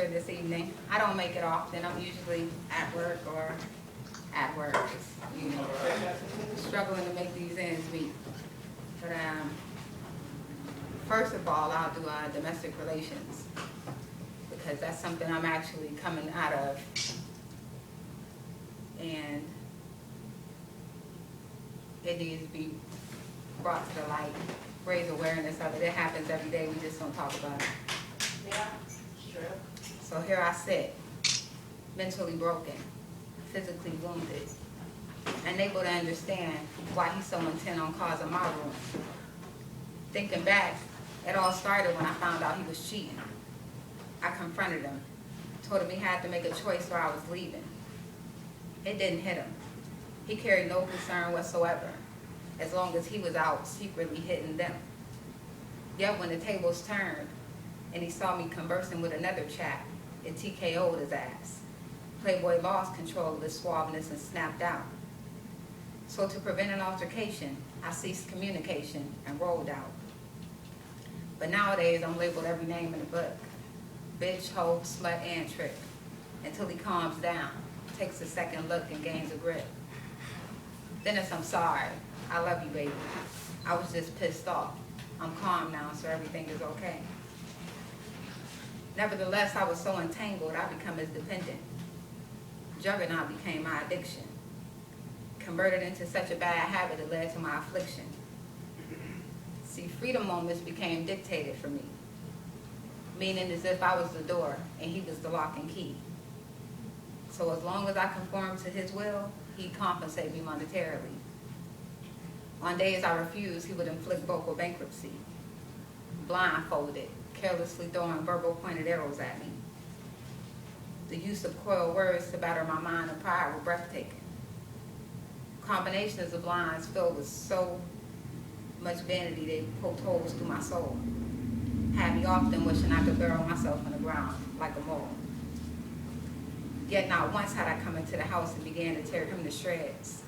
this evening. I don't make it often. I'm usually at work or just, struggling to make these ends meet. But first of all, I'll do domestic relations because that's something I'm actually coming out of. And it needs to be brought to the light, raise awareness of it. It happens every day, we just don't talk about it. Yeah, true. So here I sit, mentally broken, physically wounded, unable to understand why he's so intent on causing my ruin. Thinking back, it all started when I found out he was cheating. I confronted him, told him he had to make a choice or I was leaving. It didn't hit him. He carried no concern whatsoever, as long as he was out secretly hitting them. Yet when the tables turned and he saw me conversing with another chap, it TKO'd his ass. Playboy lost control of his suaveness and snapped out. So to prevent an altercation, I ceased communication and rolled out. But nowadays I'm labeled every name in the book. Bitch, hoe, slut, and trick. Until he calms down, takes a second look and gains a grip. Then it's I'm sorry. I love you, baby. I was just pissed off. I'm calm now, so everything is okay. Nevertheless, I was so entangled, I become his dependent. Juggernaut became my addiction. Converted into such a bad habit, it led to my affliction. See, freedom moments became dictated for me, meaning as if I was the door and he was the lock and key. So as long as I conformed to his will, he'd compensate me monetarily. On days I refused, he would inflict vocal bankruptcy, blindfolded, carelessly throwing verbal pointed arrows at me. The use of coiled words to batter my mind and pride were breathtaking. Combinations of lines filled with so much vanity they poked holes through my soul, had me often wishing I could bury myself in the ground like a mole. Yet not once had I come into the house and began to tear him to shreds.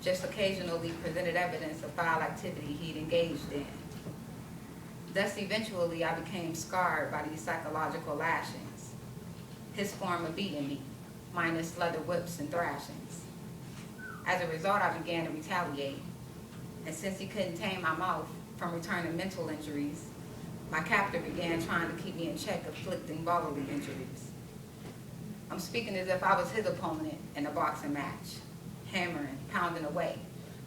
Just occasionally presented evidence of foul activity he'd engaged in. Thus, eventually, I became scarred by these psychological lashings. His form of beating me, minus leather whips and thrashings. As a result, I began to retaliate. And since he couldn't tame my mouth from returning mental injuries, my captor began trying to keep me in check, inflicting bodily injuries. I'm speaking as if I was his opponent in a boxing match, hammering, pounding away,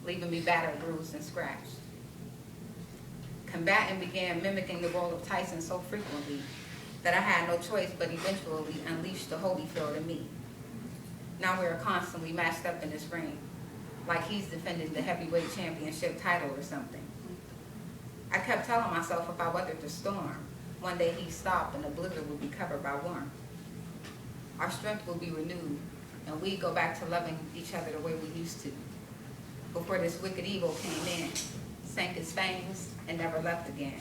leaving me battered, bruised, and scratched. Combatant began mimicking the role of Tyson so frequently that I had no choice but eventually unleash the Holyfield in me. Now we are constantly matched up in this ring, like he's defending the heavyweight championship title or something. I kept telling myself if I weathered the storm, one day he'd stop and the blizzard would be covered by warmth. Our strength will be renewed, and we'd go back to loving each other the way we used to, before this wicked evil came in, sank his fangs, and never left again.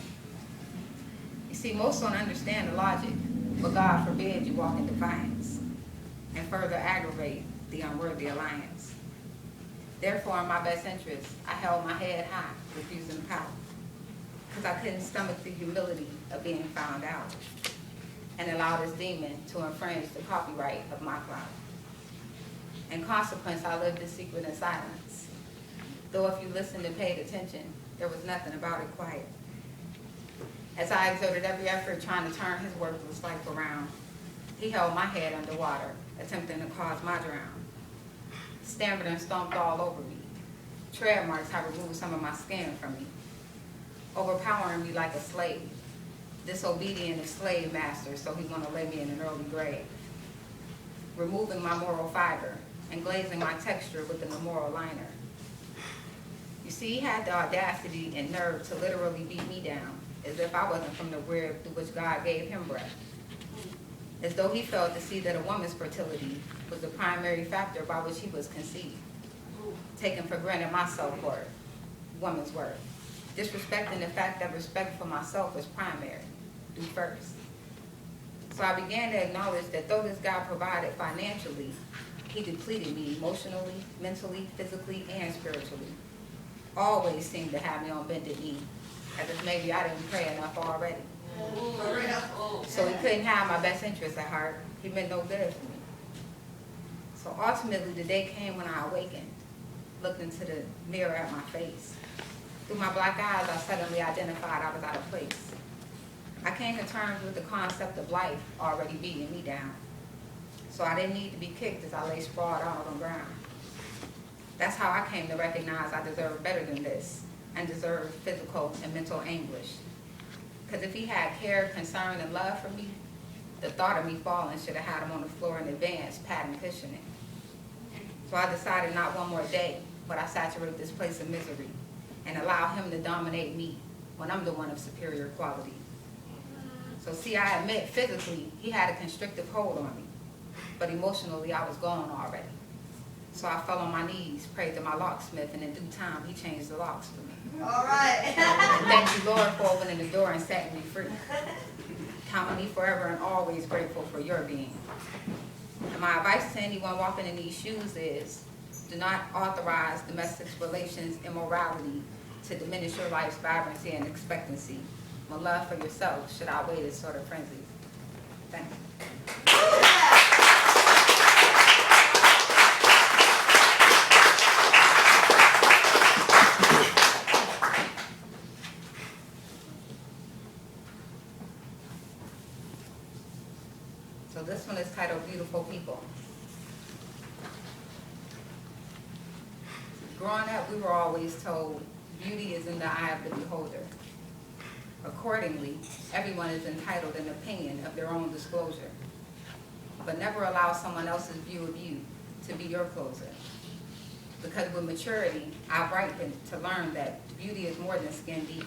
You see, most don't understand the logic, but God forbid you walk in defiance and further aggravate the unworthy alliance. Therefore, in my best interest, I held my head high, refusing to pout, because I couldn't stomach the humility of being found out and allowed this demon to infringe the copyright of my clout. In consequence, I lived this secret in silence. Though if you listened and paid attention, there was nothing about it quiet. As I exerted every effort trying to turn his worthless life around, he held my head underwater, attempting to cause my drown. Stammered and stomped all over me. Tread marks had removed some of my skin from me, overpowering me like a slave, disobedient and slave master, so he wanted to lay me in an early grave. Removing my moral fiber and glazing my texture with an immoral liner. You see, he had the audacity and nerve to literally beat me down, as if I wasn't from the rib through which God gave him breath. As though he failed to see that a woman's fertility was the primary factor by which he was conceived, taking for granted my self-worth, woman's worth, disrespecting the fact that respect for myself was primary, due first. So I began to acknowledge that though this God provided financially, he depleted me emotionally, mentally, physically, and spiritually. Always seemed to have me on bended knee, as if maybe I didn't pray enough already. For real. So he couldn't have my best interests at heart. He meant no good for me. So ultimately, the day came when I awakened, looked into the mirror at my face. Through my black eyes, I suddenly identified I was out of place. I came to terms with the concept of life already beating me down. So I didn't need to be kicked as I lay sprawled out on the ground. That's how I came to recognize I deserved better than this and deserved physical and mental anguish. Because if he had care, concern, and love for me, the thought of me falling should have had him on the floor in advance, patting, cushioning. So I decided not one more day would I saturate this place of misery and allow him to dominate me when I'm the one of superior quality. So see, I admit physically he had a constrictive hold on me, but emotionally I was gone already. So I fell on my knees, prayed to my locksmith, and in due time he changed the locks for me. All right. And thank you, Lord, for opening the door and setting me free. Count me forever and always grateful for your being. And my advice to anyone walking in these shoes is, do not authorize domestic relations immorality to diminish your life's vibrancy and expectancy. When love for yourself should outweigh this sort of frenzy. Thank you. So this one is titled Beautiful People. Growing up, we were always told beauty is in the eye of the beholder. Accordingly, everyone is entitled an opinion of their own disclosure. But never allow someone else's view of you to be your closer. Because with maturity, I've ripened to learn that beauty is more than skin deep.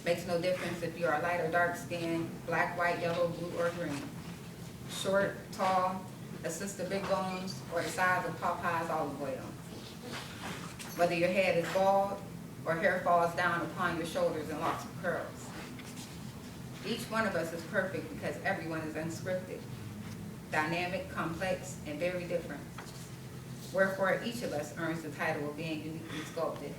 Makes no difference if you are light or dark skin, black, white, yellow, blue, or green. Short, tall, a sister big bones, or the size of Popeye's olive oil. Whether your head is bald or hair falls down upon your shoulders in locks of curls. Each one of us is perfect because everyone is unscripted, dynamic, complex, and very different. Wherefore, each of us earns the title of being uniquely sculpted.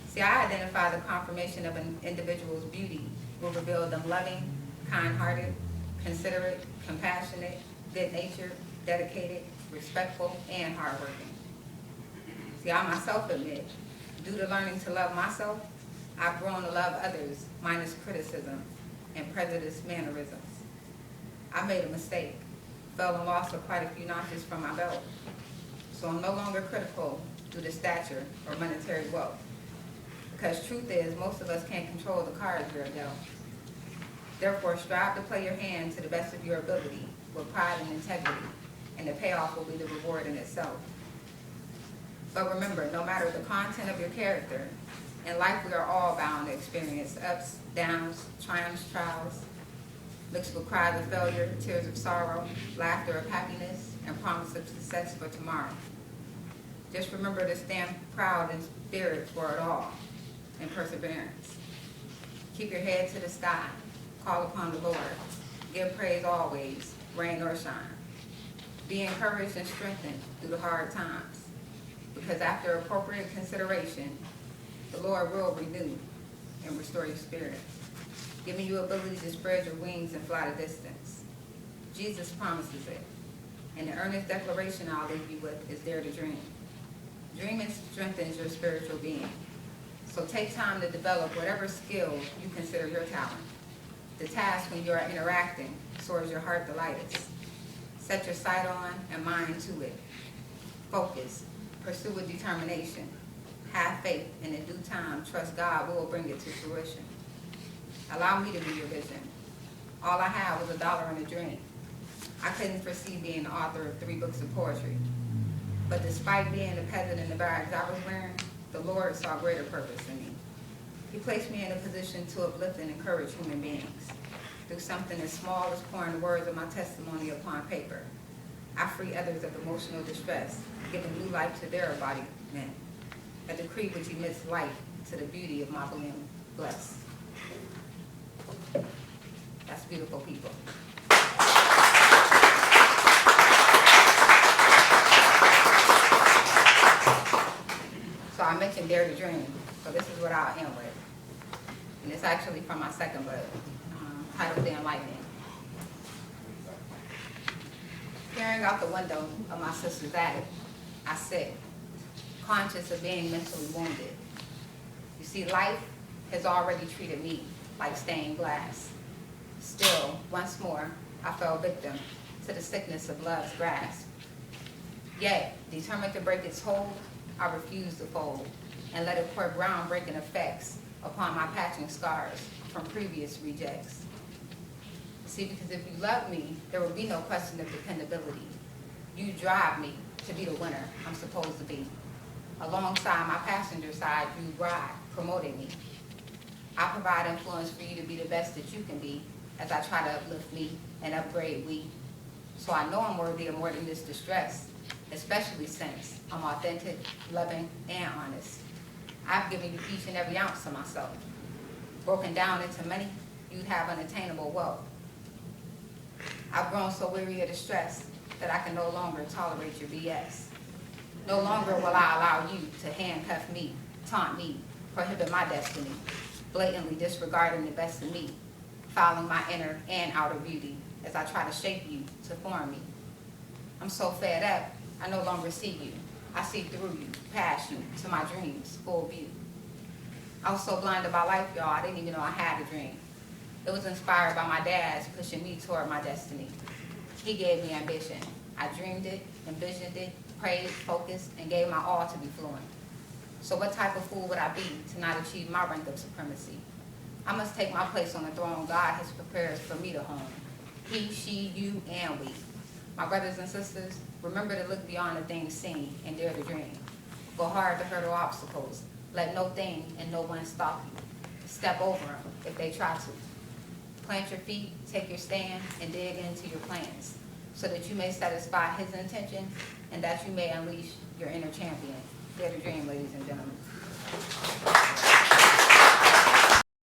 See, I identify the confirmation of an individual's beauty will reveal them loving, kind-hearted, considerate, compassionate, good-natured, dedicated, respectful, and hardworking. See, I myself admit, due to learning to love myself, I've grown to love others, minus criticism and prejudiced mannerisms. I made a mistake, fell and lost quite a few notches from my belt. So I'm no longer critical due to stature or monetary wealth. Because truth is, most of us can't control the cards we're dealt. Therefore, strive to play your hand to the best of your ability with pride and integrity, and the payoff will be the reward in itself. But remember, no matter the content of your character, in life we are all bound to experience ups, downs, triumphs, trials, mixed with cries of failure, tears of sorrow, laughter of happiness, and promise of success for tomorrow. Just remember to stand proud in spirit for it all, and perseverance. Keep your head to the sky, call upon the Lord, give praise always, rain or shine. Be encouraged and strengthened through the hard times, because after appropriate consideration, the Lord will renew and restore your spirit, giving you ability to spread your wings and fly the distance. Jesus promises it, and the earnest declaration I'll leave you with is dare to dream. Dreaming strengthens your spiritual being. So take time to develop whatever skill you consider your talent. The task when you are interacting soars your heart the lightest. Set your sight on and mind to it. Focus, pursue with determination. Have faith, and in due time, trust God will bring it to fruition. Allow me to be your vision. All I had was $1 and a dream. I couldn't foresee being the author of 3 books of poetry. But despite being the peasant in the bags I was wearing, the Lord saw greater purpose in me. He placed me in a position to uplift and encourage human beings. Through something as small as pouring the words of my testimony upon paper, I free others of emotional distress, giving new life to their embodiment, a decree which emits light to the beauty of my being blessed. That's beautiful people. So I mentioned dare to dream, so this is what I'll end with. and it's actually from my second book, titled The Enlightening. Peering out the window of my sister's attic, I sit, conscious of being mentally wounded. You see, life has already treated me like stained glass. Still, once more, I fell victim to the sickness of love's grasp. Yet, determined to break its hold, I refused to fold and let it pour groundbreaking effects upon my patching scars from previous rejects. See, because if you love me, there will be no question of dependability. You drive me to be the winner I'm supposed to be. Alongside my passenger side, you ride, promoting me. I provide influence for you to be the best that you can be as I try to uplift me and upgrade we. So I know I'm worthy of more than this distress, especially since I'm authentic, loving, and honest. I've given you each and every ounce of myself. Broken down into many, you'd have unattainable wealth. I've grown so weary of the stress that I can no longer tolerate your BS. No longer will I allow you to handcuff me, taunt me, prohibit my destiny, blatantly disregarding the best of me, fouling my inner and outer beauty as I try to shape you to form me. I'm so fed up, I no longer see you. I see through you, past you, to my dreams, full view. I was so blinded by life, y'all, I didn't even know I had a dream. It was inspired by my dad's pushing me toward my destiny. He gave me ambition. I dreamed it, envisioned it, prayed, focused, and gave my all to be fluent. So what type of fool would I be to not achieve my rank of supremacy? I must take my place on the throne God has prepared for me to home. He, she, you, and we. My brothers and sisters, remember to look beyond the things seen and dare to dream. Go hard to hurdle obstacles. Let no thing and no one stop you. Step over them if they try to. Plant your feet, take your stand, and dig into your plans so that you may satisfy his intention and that you may unleash your inner champion. Dare to dream, ladies and gentlemen.